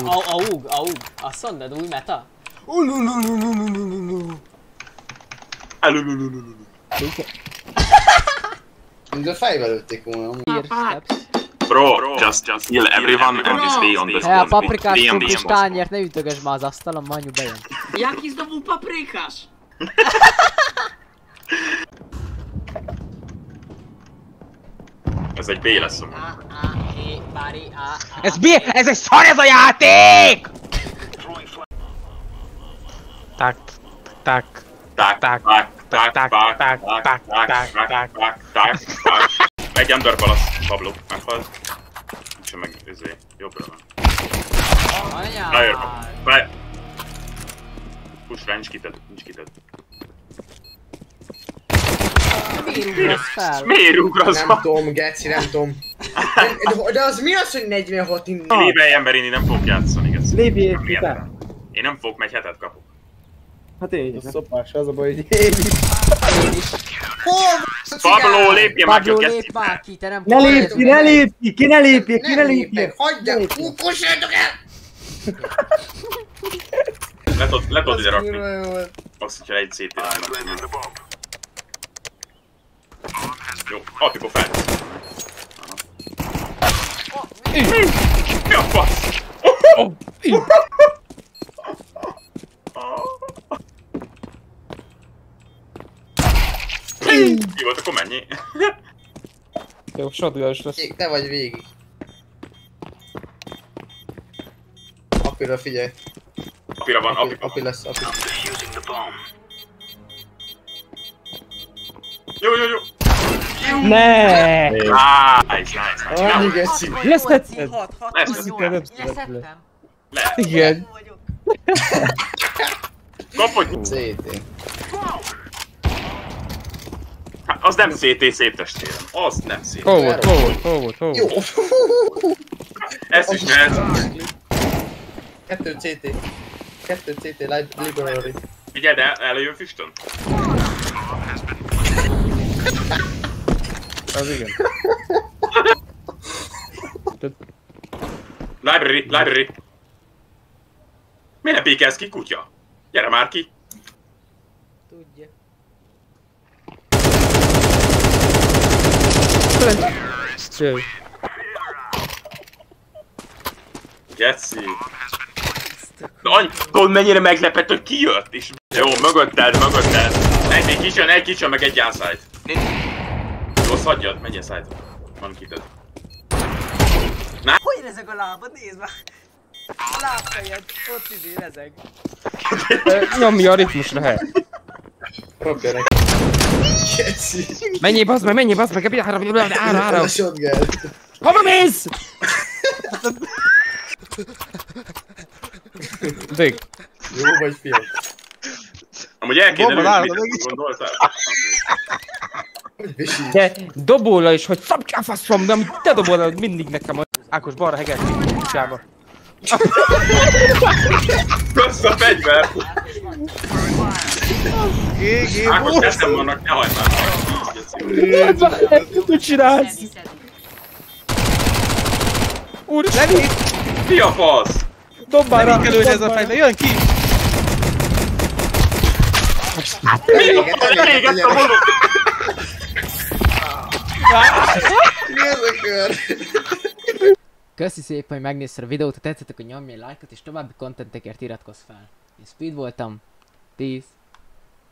AUG, azt mondod, új meta? Mint a fejbe lőtték volna. Bro, just kill everyone and stay on the spawn. A paprikás kis tányért ne ütögess már az asztalon, ma anyu bejön. Jaki znowu paprykarz? Ez egy B lesz amúgy. Ez B! Ez egy szar ez a játék! Tak, tak, tak, tak, tak, tak, tak, tak, tak, tak. Egy underpalasz, Pablo, meghalt. Nincsen meg jobbra van. Anyám! Push rá, nincs kited. Miért ugrasz fel? Miért ugrasz fel? Nem tudom, Geci, nem tudom. De az mi az, hogy 46 innen? Lévelj ember, én nem fogok játszani, Geci. Lépjél ki! Én nem fogok, meg hetet kapok. Hát én is. Szopás, az a baj, hogy én is. Pablo, lépje már ki a Pablo, Geci! lép már ki, te nem Ne lépj, ki ne lépje! Hagyjak, kussoljatok el! Le tudod ide rakni. Azt, hogyha egy CT lenne. Jó, Apiko fel. Mi a fasz? Ki volt, akkor mennyi? Jó, shotgun-os lesz. Te vagy végig. Apira figyelj. Apira van, Api lesz, api. Jó. Ne! Nice. Annyi Geci. Leszedted! Leszettem. Igen. Kapodj! CT. Az nem CT széttestére. Az nem CT. Hol volt? Jó. Ezt is lehet. 2 CT. 2 CT library. Figyeld el, előjön füstön. Az igen. Library. Miért ne pékelsz ki, kutya? Gyere már ki. Tudja. Jó. Geci. Tudod mennyire meglepett, hogy ki jött? És jó, mögötted. Egy kicsi, meg egy outside. Jó, hagyjad, menjél side. Van kited. Hogy rezeg a lábad? Nézd már! A lábfejed, ott rezeg. Nyomja a ritmusra, he. Rakjanak. Geci. Menjél bazd meg, ára. A shotgun. Hova mész? Dig. Jó vagy, fiam. Amúgy el kéne lőni, mit gondoltál? Hogy visít? De dobolna is, hogy szabcsál faszom, de amit te dobolna mindig nekem a... Ákos balra hegelték a kucsába. Kösz a fegyver! Ákos, eszem vannak, ne hagyd már! Mit csinálsz? Úr, Levi! Mi a fasz? Dobbál rá! Levi kell ez a fejle, jön ki! Elégett a vonó! Mi az a kör? Köszi szépen, hogy megnézted a videót, ha tetszettek, hogy nyomj egy lájkot, és további kontentekért iratkozz fel. Én Speed voltam. Peace.